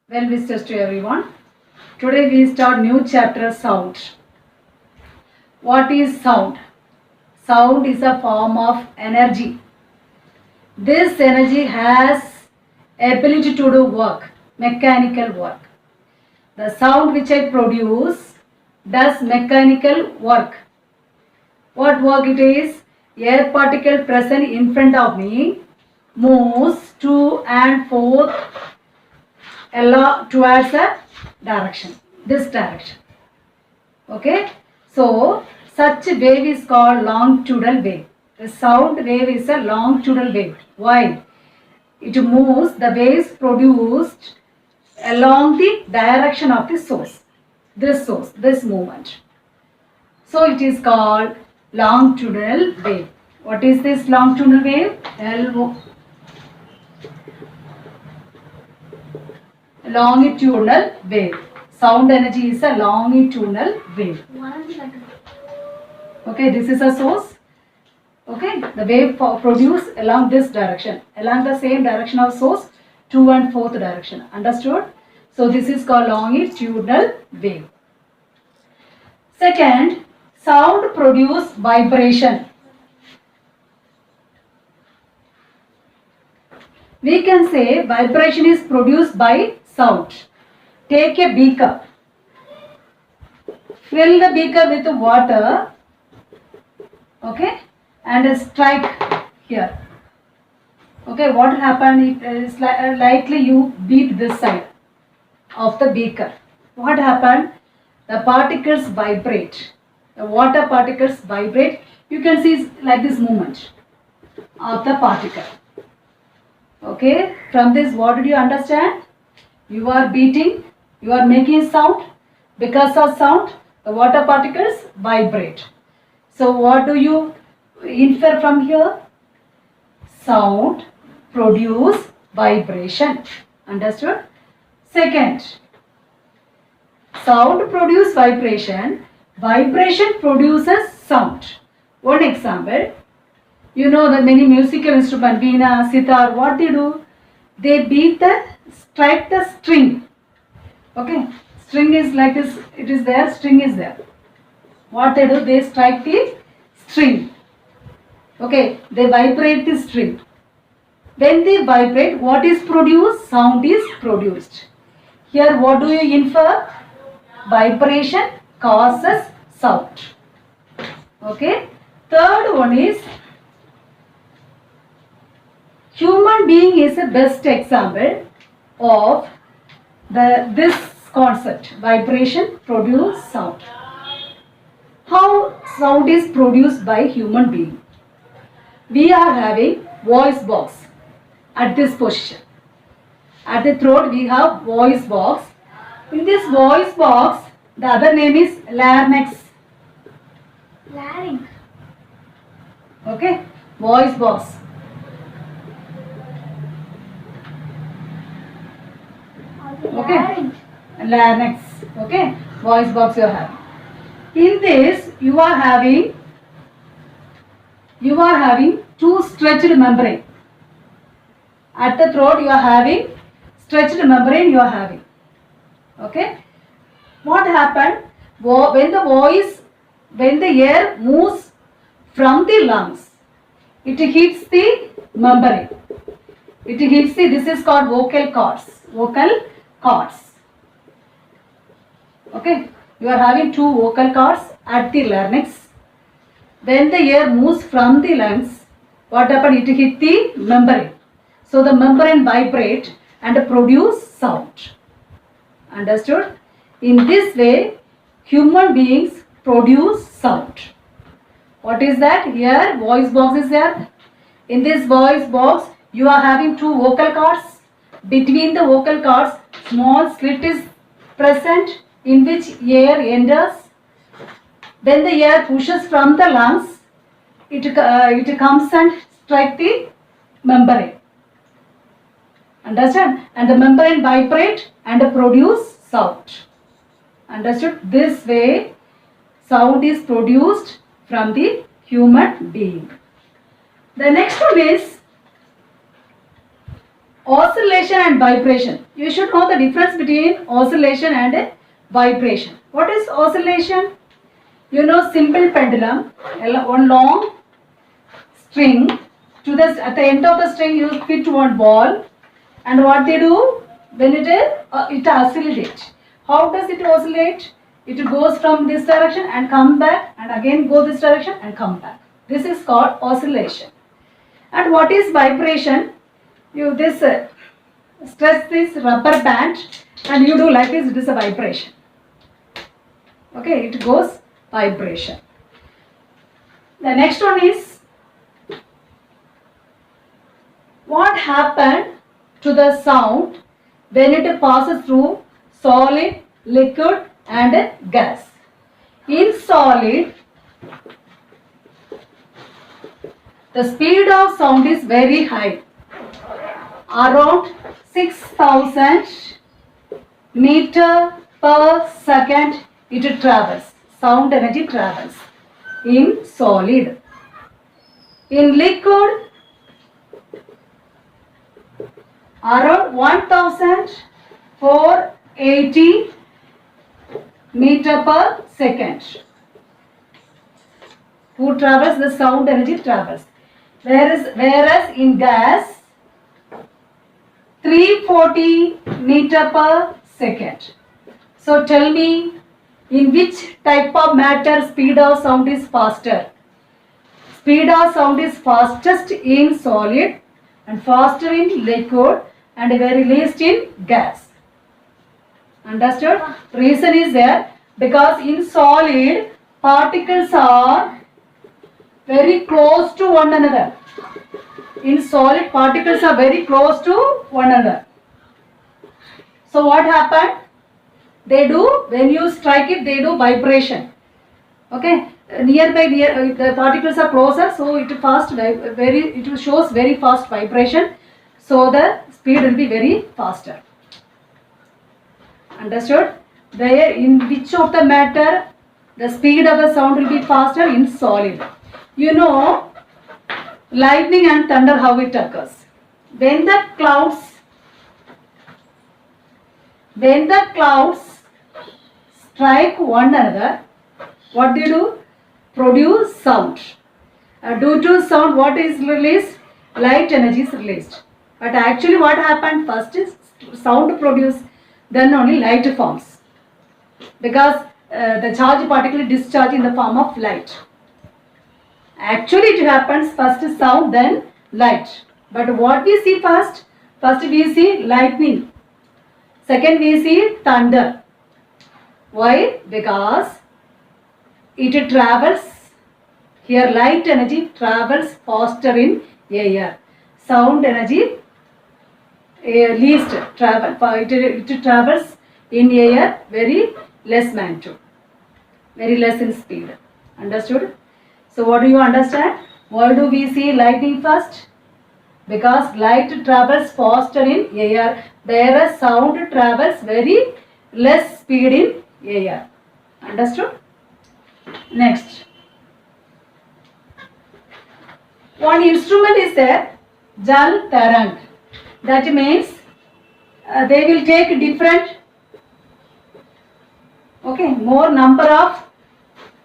Well wishes to everyone. Today we start new chapter sound. What is sound? Sound is a form of energy. This energy has ability to do work, mechanical work. The sound which I produce does mechanical work. What work it is? Air particle present in front of me moves to and forth along towards a direction, this direction. Okay, so such wave is called longitudinal wave. The sound wave is a longitudinal wave. Why? It moves, the waves produced along the direction of the source, this movement. So it is called longitudinal wave. What is this longitudinal wave? Longitudinal wave. Sound energy is a longitudinal wave. Okay, this is a source. Okay, the wave produced along this direction, along the same direction of source, to and fourth direction. Understood? So this is called longitudinal wave. Second, sound produce vibration. We can say vibration is produced by sound. Take a beaker. Fill the beaker with water. Okay, and strike here. Okay, what happened? It is likely you beat this side of the beaker. What happened? The particles vibrate. The water particles vibrate. You can see like this movement of the particle. Okay, from this what did you understand? You are beating, you are making sound. Because of sound, the water particles vibrate. So what do you infer from here? Sound produce vibration. Understood? Second, sound produce vibration. Vibration produces sound. One example, you know the many musical instruments, veena, sitar, what they do? They strike the string. Okay, string is like this, it is there, string is there. What they do? They strike the string. Okay, they vibrate the string. When they vibrate, what is produced? Sound is produced. Here, what do you infer? Vibration causes sound. Okay. Third one is human being is the best example of this concept. Vibration produce sound. How sound is produced by human being? We are having voice box at this position. At the throat we have voice box. In this voice box, the other name is larynx. Larynx. Okay, voice box. Okay, larynx. Okay, voice box you are having. In this, you are having two stretched membrane. At the throat, you are having stretched membrane. You are having. Okay. What happened when the air moves from the lungs? It hits the membrane. It hits the. This is called vocal cords. Vocal cords. Okay. You are having two vocal cords at the larynx. When the air moves from the lungs, what happened? It hit the membrane. So the membrane vibrate and produce sound. Understood? In this way, human beings produce sound. What is that? Here, voice box is there. In this voice box, you are having two vocal cords. Between the vocal cords, small slit is present in which air enters. When the air pushes from the lungs, it comes and strike the membrane. Understand? And the membrane vibrate and produce sound. Understood? This way, sound is produced from the human being. The next one is Oscillation and vibration. You should know the difference between oscillation and vibration. What is oscillation? You know, simple pendulum, one long string. At the end of the string, you fit one ball, and what they do when it oscillates. How does it oscillate? It goes from this direction and come back, and again go this direction and come back. This is called oscillation. And what is vibration? You stress this rubber band and you do like this, it is a vibration. Okay, it goes vibration. The next one is, what happened to the sound when it passes through solid, liquid and gas? In solid, the speed of sound is very high, around 6,000 meter per second it travels. Sound energy travels in solid. In liquid, around 1,480 meter per second. Who travels? The sound energy travels. Whereas in gas, 340 meter per second. So tell me, in which type of matter speed of sound is faster? Speed of sound is fastest in solid and faster in liquid and very least in gas. Understood? Reason is there because in solid particles are very close to one another. In solid particles are very close to one another. So what happened? They do, when you strike it, they do vibration. Okay, the particles are closer, so it shows very fast vibration. So the speed will be very faster. Understood? There, in which of the matter the speed of the sound will be faster? In solid. You know, lightning and thunder, how it occurs. When the clouds strike one another, what they do? Produce sound. Due to sound, what is released? Light energy is released. But actually what happened? First is sound produced, then only light forms. Because the charge particle discharge in the form of light. Actually it happens first sound, then light. But what we see first? First we see lightning. Second we see thunder. Why? Because it travels, here light energy travels faster in air. Sound energy least travel. It travels in air very less magnitude, very less in speed. Understood? So what do you understand? Why do we see lightning first? Because light travels faster in air, whereas sound travels very less speed in air. Understood? Next. One instrument is there, Jal Tarang. That means they will take different, more number of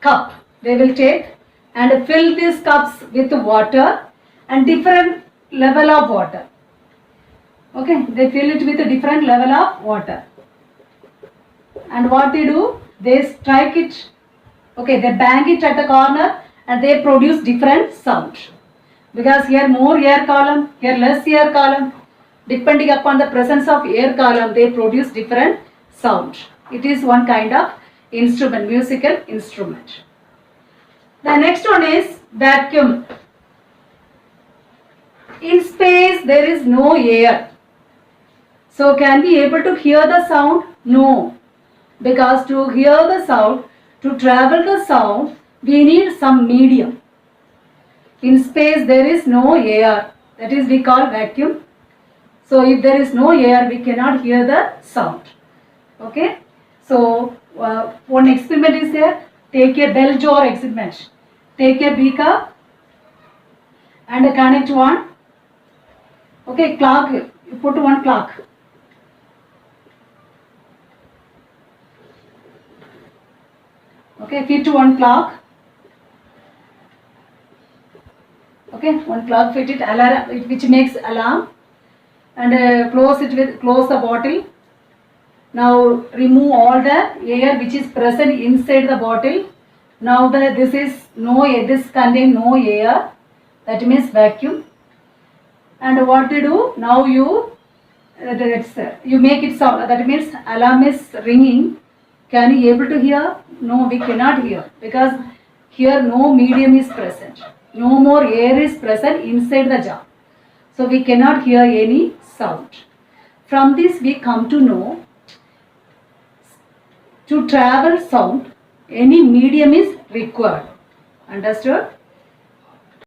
cup they will take and fill these cups with water and different level of water. They fill it with a different level of water. And what they do? They strike it, they bang it at the corner and they produce different sound. Because here more air column, here less air column. Depending upon the presence of air column, they produce different sound. It is one kind of instrument, musical instrument. The next one is vacuum. In space there is no air. So can we able to hear the sound? No. Because to hear the sound, to travel the sound, we need some medium. In space there is no air. That is we call vacuum. So if there is no air, we cannot hear the sound. Okay. So one experiment is there. Take a bell jar experiment. Take a beaker and connect one clock. You put one clock. Okay, fit one clock. Okay, one clock fit it, alarm, which makes alarm, and close the bottle. Now remove all the air which is present inside the bottle. Now this contain no air, that means vacuum. And what to do? Now you make it sound, that means alarm is ringing. Can you able to hear? No, we cannot hear, because here no medium is present. No more air is present inside the jar. So we cannot hear any sound. From this we come to know, to travel sound, any medium is required. Understood?